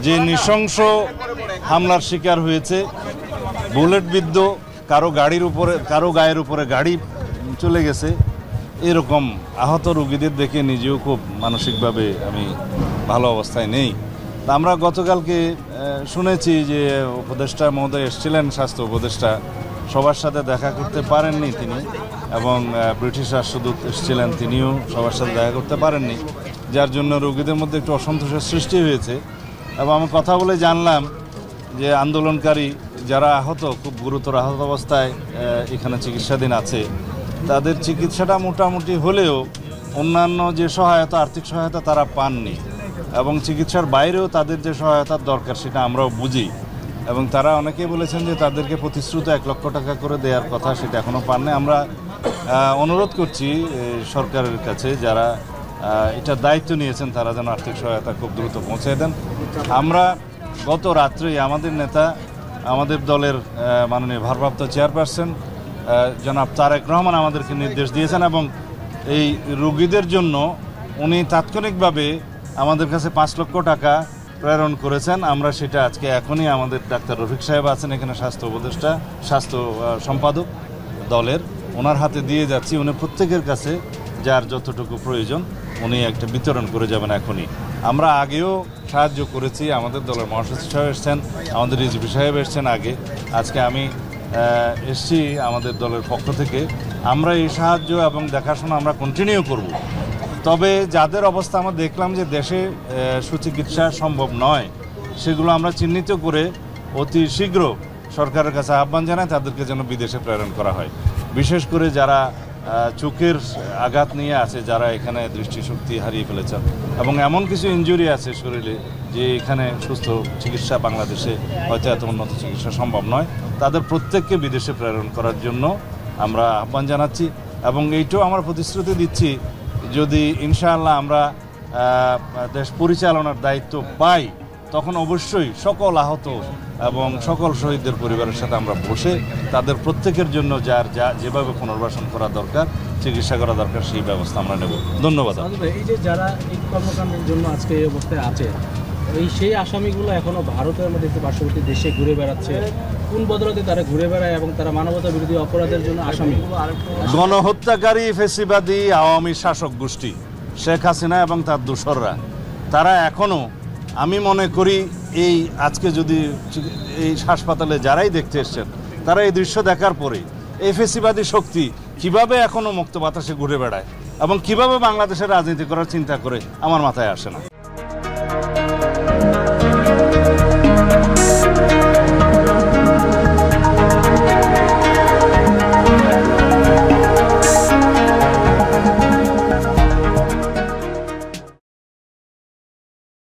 যে নৃশংস হামলার শিকার হয়েছে, বুলেটবিদ্ধ, কারো গাড়ির উপরে, কারো গায়ের উপরে গাড়ি চলে গেছে, এরকম আহত রোগীদের দেখে নিজেও খুব মানসিকভাবে আমি ভালো অবস্থায় নেই। তা আমরা গতকালকে শুনেছি যে উপদেষ্টা মহোদয় এসেছিলেন, স্বাস্থ্য উপদেষ্টা, সবার সাথে দেখা করতে পারেননি তিনি, এবং ব্রিটিশ রাষ্ট্রদূত এসেছিলেন, তিনিও সবার সাথে দেখা করতে পারেননি, যার জন্য রোগীদের মধ্যে একটু অসন্তোষের সৃষ্টি হয়েছে। এবং আমি কথা বলে জানলাম যে আন্দোলনকারী যারা আহত, খুব গুরুতর আহত অবস্থায় এখানে চিকিৎসাধীন আছে, তাদের চিকিৎসাটা মোটামুটি হলেও অন্যান্য যে সহায়তা, আর্থিক সহায়তা তারা পাননি, এবং চিকিৎসার বাইরেও তাদের যে সহায়তার দরকার সেটা আমরাও বুঝি। এবং তারা অনেকেই বলেছেন যে তাদেরকে প্রতিশ্রুত 1 লক্ষ টাকা করে দেওয়ার কথা, সেটা এখনও পাননি। আমরা অনুরোধ করছি সরকারের কাছে, যারা এটা দায়িত্ব নিয়েছেন, তারা যেন আর্থিক সহায়তা খুব দ্রুত পৌঁছে দেন। আমরা গত রাত্রেই আমাদের নেতা, আমাদের দলের মাননীয় ভারপ্রাপ্ত চেয়ারপারসন জনাব তারেক রহমান আমাদেরকে নির্দেশ দিয়েছেন, এবং এই রোগীদের জন্য উনি তাৎক্ষণিকভাবে আমাদের কাছে 5 লক্ষ টাকা প্রেরণ করেছেন। আমরা সেটা আজকে এখনই আমাদের ডাক্তার রফিক সাহেব আছেন এখানে, স্বাস্থ্য উপদেষ্টা, স্বাস্থ্য সম্পাদক দলের, ওনার হাতে দিয়ে যাচ্ছি। উনি প্রত্যেকের কাছে যার যতটুকু প্রয়োজন উনি একটা বিতরণ করে যাবেন এখনই। আমরা আগেও সাহায্য করেছি, আমাদের দলের মহাসচিব সাহেব এসছেন, আমাদের রিজভি সাহেব এসছেন আগে, আজকে আমি এসছি আমাদের দলের পক্ষ থেকে। আমরা এই সাহায্য এবং দেখাশোনা আমরা কন্টিনিউ করব। তবে যাদের অবস্থা আমরা দেখলাম যে দেশে সুচিকিৎসা সম্ভব নয়, সেগুলো আমরা চিহ্নিত করে অতি শীঘ্র সরকারের কাছে আহ্বান জানাই তাদেরকে যেন বিদেশে প্রেরণ করা হয়। বিশেষ করে যারা চোখের আঘাত নিয়ে আছে, যারা এখানে দৃষ্টিশক্তি হারিয়ে ফেলেছেন এবং এমন কিছু ইনজুরি আছে শরীরে যে এখানে সুস্থ চিকিৎসা বাংলাদেশে হয়তো এত উন্নত চিকিৎসা সম্ভব নয়, তাদের প্রত্যেককে বিদেশে প্রেরণ করার জন্য আমরা আহ্বান জানাচ্ছি। এবং এইটাও আমরা প্রতিশ্রুতি দিচ্ছি, যদি ইনশাআল্লাহ আমরা দেশ পরিচালনার দায়িত্ব পাই, তখন অবশ্যই সকল আহত এবং সকল শহীদদের পরিবারের সাথে আমরা বসে তাদের প্রত্যেকের জন্য যার যেভাবে পুনর্বাসন করা দরকার, চিকিৎসা করা দরকার, সেই ব্যবস্থা আমরা নেব। ধন্যবাদ। এই যে যারা এই কর্মকাণ্ডের জন্য আজকে এই অবস্থায় আছে, সেই আসামিগুলো এখনো ভারতের মধ্যে পার্শ্ববর্তী দেশে ঘুরে বেড়াচ্ছে, কোন বদলাতে তারা ঘুরে বেড়ায় এবং তারা মানবতা বিরোধী অপরাধের জন্য আসামি? গণহত্যাকারী ফেসিবাদী আওয়ামী শাসক গোষ্ঠী শেখ হাসিনা এবং তার দোসররা, তারা এখনও, আমি মনে করি এই আজকে যদি এই হাসপাতালে যারাই দেখতে এসছেন, তারা এই দৃশ্য দেখার পরে এই ফেসিবাদী শক্তি কিভাবে এখনও মুক্ত বাতাসে ঘুরে বেড়ায় এবং কিভাবে বাংলাদেশের রাজনীতি করার চিন্তা করে আমার মাথায় আসে না।